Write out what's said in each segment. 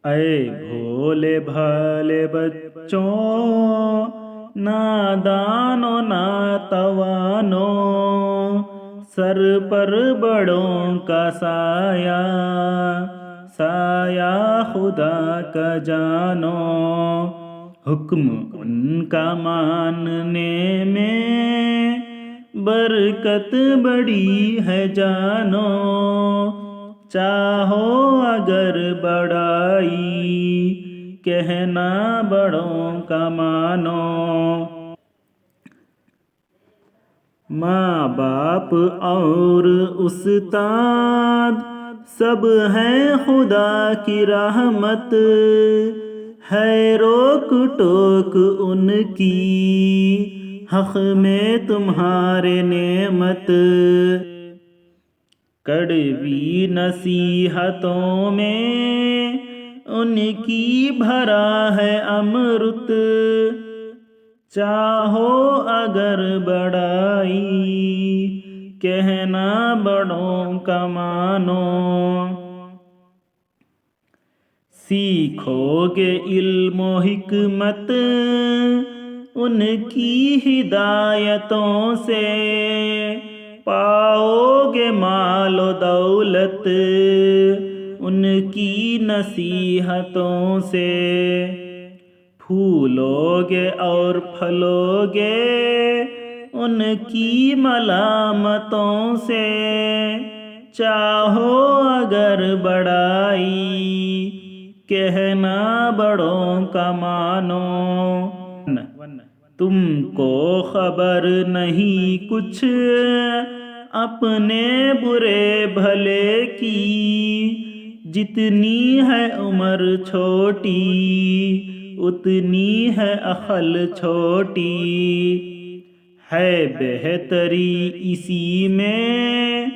अये भोले भाले बच्चों, नादानो ना तवानो, सर पर बड़ों का साया, साया खुदा का जानो। हुक्म उनका मानने में बरकत बड़ी है जानो। चाहो अगर बड़ाई, कहना बड़ों का मानो। माँ बाप और उस्ताद सब हैं खुदा की रहमत, है रोक टोक उनकी हक़ में तुम्हारे नेमत। कड़वी नसीहतों में उनकी भरा है अमृत, चाहो अगर बड़ाई, कहना बड़ों का मानो। सीखोगे इल्म हिकमत उनकी हिदायतों से, पाओगे मालो दौलत उनकी नसीहतों से। फूलोगे और फलोगे उनकी मलामतों से, चाहो अगर बड़ाई, कहना बड़ों का मानो। तुमको खबर नहीं कुछ अपने बुरे भले की, जितनी है उम्र छोटी उतनी है अक्ल छोटी। है बेहतरी इसी में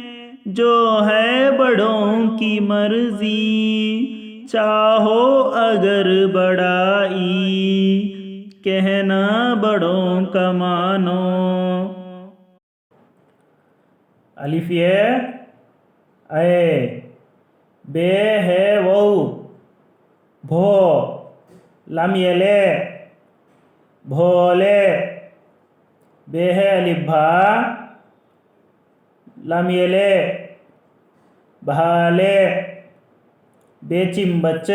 जो है बड़ों की मर्जी, चाहो अगर बड़ाई, कहना बड़ों का मानो। अलिफ ये अये, बे है वो, भो, लम ये ले, भोले, बे है अलिफ भा, लम ये ले, भाले, बेचिम बच्च,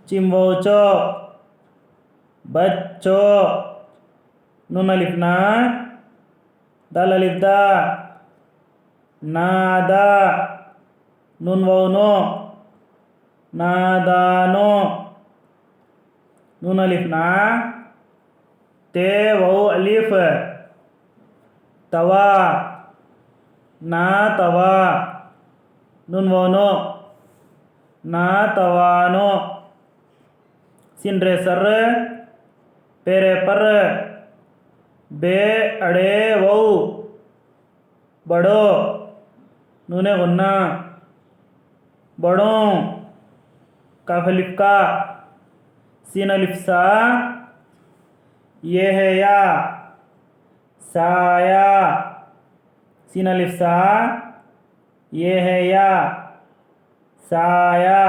चिम्बोचो, बच्चो, नून अलिफ ना, दाल अलिफ दा, नादा, नून वाव नो, नादानो, नून अलिफ ना, ते वाव अलिफ, तवा, ना तवा, नून वाव नो, ना तवानो, सिन रे सर, पेरे पर, बे अड़े वाव, बड़ो, नूने गुन्ना, बड़ों, काफ अलिफ का, सीन अलिफ सा, ये है या, साया, सीन अलिफ सा, ये है या, साया।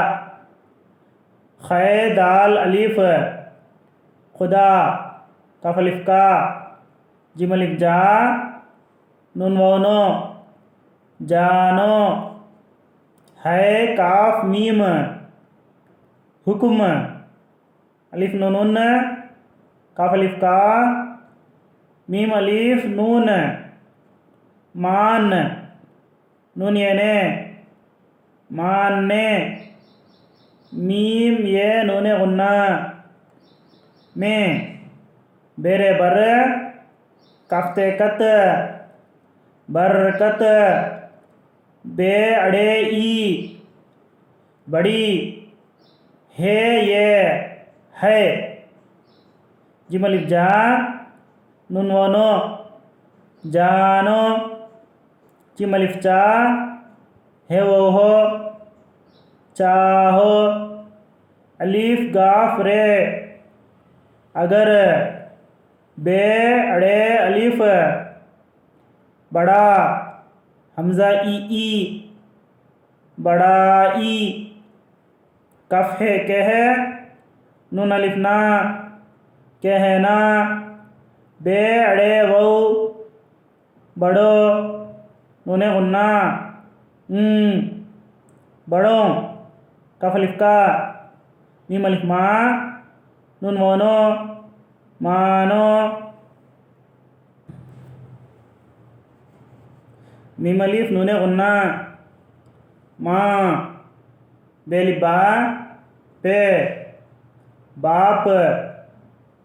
खे दाल अलिफ, खुदा, काफ अलिफ का, जिम अलिफ जा, नून वाव नो, जानो। है काफ मीम, हुक्म, अलिफ नून, काफ अलिफ का, मीम अलिफ नून, मान, नून ये ने, मानने, मीम ये नूने गुन्ना, में, बेरे बर, काफ्ते कत, बरकत, बे अड़े ई, बड़ी, है ये है, जिम अलिफ जा, नून वाव नो, जानो, चिम अलिफ चा, है वो हो, चाहो, अलिफ गाफ रे, अगर, बे अड़े अलिफ, बड़ा, हमजा ई, बड़ाई, कफ है कह, नून अलिफ ना, कहना, बे अड़े वौ, बड़ो, नूने गुन्ना, बड़ों, कफ अलिफ का, मीम अलिफ मा, नून मोनो, मानो, मीम अलिफ नूने गुन्ना, माँ, बे अलिफ बा, पे, बाप,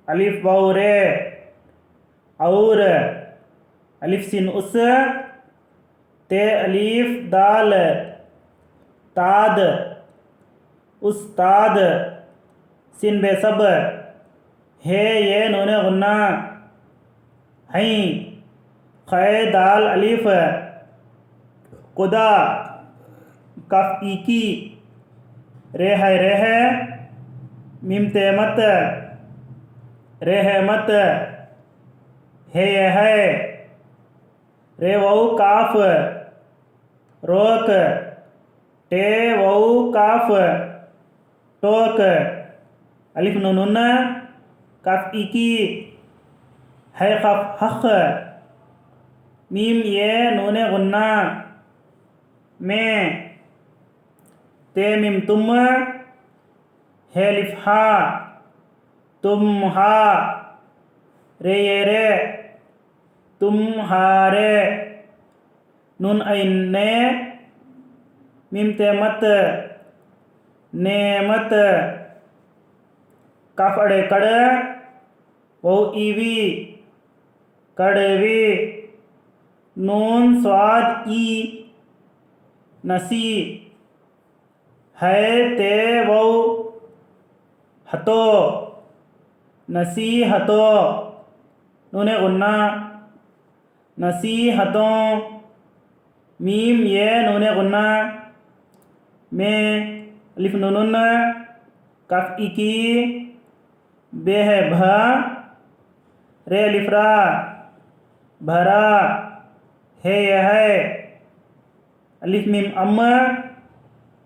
अलिफ वाउ रे, और, अलिफ सिन उस, ते अलिफ दाल, ताद, उस्ताद, सिन बे सब, हे ये नूने गुन्ना, हई, खे दाल अलिफ, खुदा, कफ इकी, रे है, मीम तेमत, रे है मत, है ये है, रे वऊ काफ, रोक, टे वऊ काफ, टोक, अलिफ नून, कफ इकी, है खफ हख, मीम ये नूने गुन्ना, में, ते मीम तुम, है अलिफ हा, तुम हा, रे ये रे, तुम हारे, नून ऐन ने, मीम ते मत, नेमत, कफ अड़े कड़, वो ईवी, कड़वी, नून स्वाद ई, नसी, है ते वो, हतो, नसी हतो, नूने गुन्ना, नसी हतों, मीम ये नूने गुन्ना, में, अलिफ नून, कफ इकी, बे है भ, रे अलिफ रा, भरा, है यह है, अलिफ मीम अम,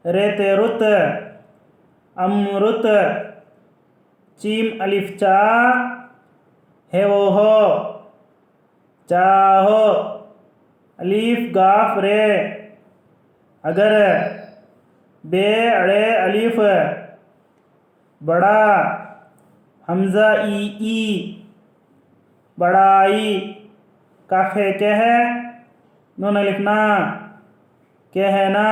रे ते रुत, अमरुत, चीम अलिफ चा, है वो हो, चाहो, अलिफ गाफ रे, अगर, बे अड़े अलिफ, बड़ा, हमजा ई, बड़ाई, कफ है कह, नून अलिफ ना, कहना,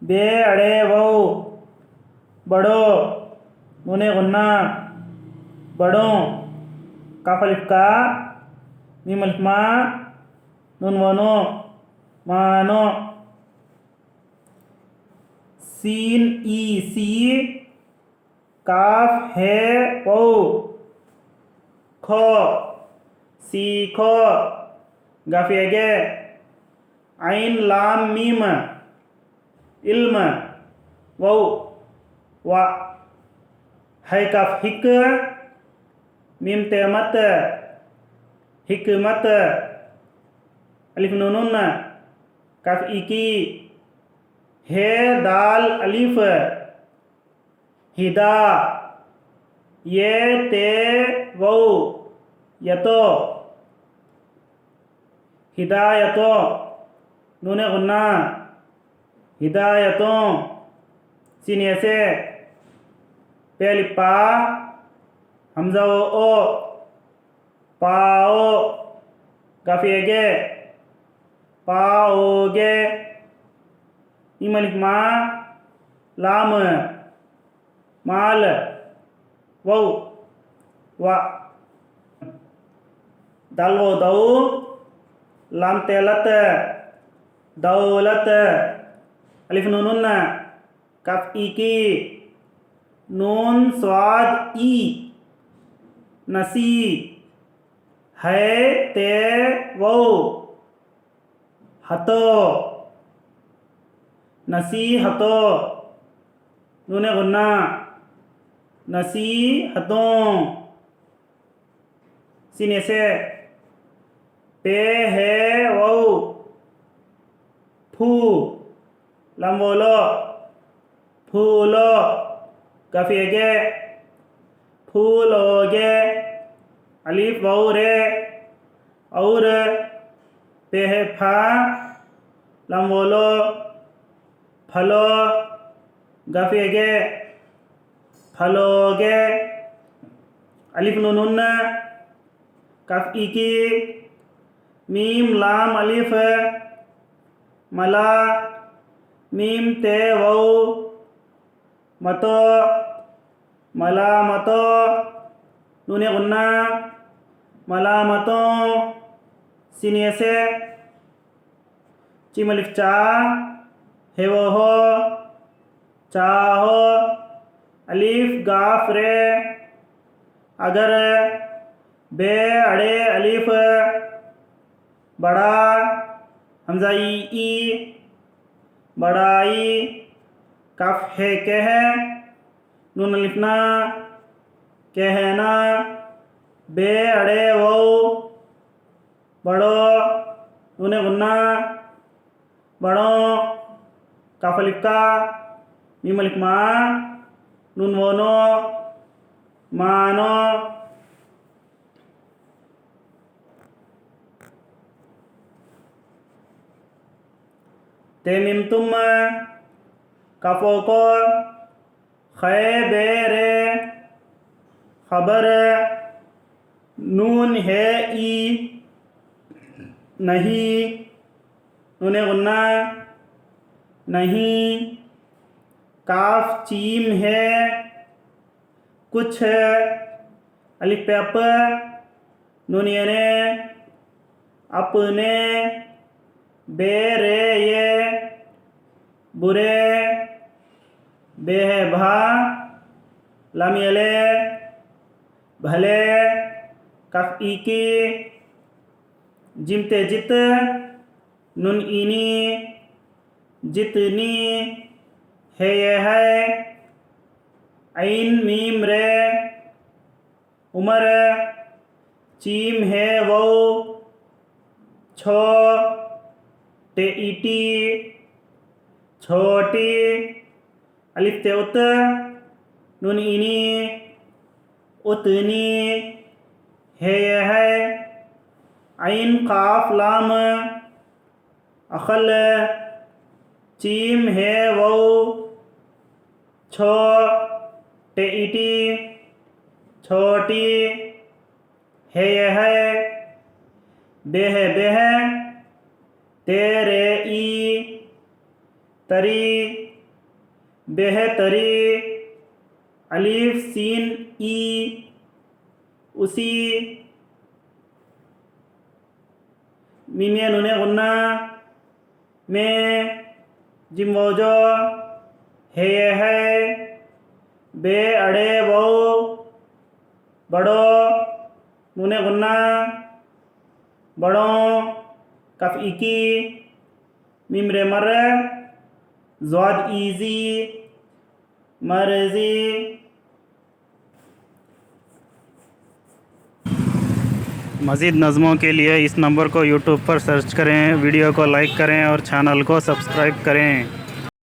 बे अड़े वो, बड़ो, नूने गुन्ना, बड़ों, कफ अलिफ का, मीम अलिफ मा, नून वनो, मानो, सीन ई सी, काफ है ओ, खो, सीखो, गफेगे, आइन लाम मीम, इल्म, वो, वा, है कफ हिक, मीम तेमत, हिकमत, अलिफ नून, कफ इकी, है दाल अलिफ, हिदा, ये ते वो, यतो, हिदायतो, नूने गुन्ना, हिदायतों, सीने से, पे अलिफ पा, हमजा ओ, पाओ, गफेगे, पाओगे, मीम अलिफ मा, लाम, माल, वो, वा, दाल वो दौ, लाम तेलत, दौलत, अलिफ नून, कफ इकी, नून स्वाद ई, नसी, है ते वो, हतो, नसी हतो, नूने गुन्ना, नसी हतों, सीने से, पे है वो, फू, लम बोलो, फूलो कफेगे फूलोगे अलिफ वाउ रे और पेह फा लम वोलो फलो गफेगे फलोगे अलिफ नुन कफ इकी मीम लाम अलिफ मला मीम ते वौ मतो मला मतो नूने गुन्ना मला मतो सीनिये से चीम अलिफ चा हे वो हो चाहो अलिफ गाफ रे अगर बे अड़े अलिफ बड़ा हमजा ई बड़ाई कफ है कह नून अलिफना कहना बे अड़े वो बड़ो नूने गुन्ना बड़ो कफ अलिफ का मीम अलिफ मा नून वोनो मानो तेमिम तुम कफो को खे बेरे खबर नून है ई नहीं नूने गुन्ना नहीं काफ चीम है कुछ अलिफ पे अप नून ने अपने बेरे ये बुरे बेह भा लामियले भले कफ की जिमते जित नुन इनी जितनी है ये है ऐन मीम रे उमर चीम है वो छो ते इटी छोटी अलिफ ते उत नून इनी उतनी है यह है ऐन काफ लाम अखल चीम है वो छो ते इटी छोटी है यह है बेह बेह तेरे ई तरी बेहतरी अलिफ सीन ई उसी मीमिया नूने गुन्ना में जिम वोजो है है बे अड़े वो बड़ो नूने गुन्ना बड़ो कफ इकी मीम रे मर ज़्वाद ईजी मर्जी मज़ीद नज़मों के लिए इस नंबर को यूट्यूब पर सर्च करें, वीडियो को लाइक करें और चैनल को सब्सक्राइब करें।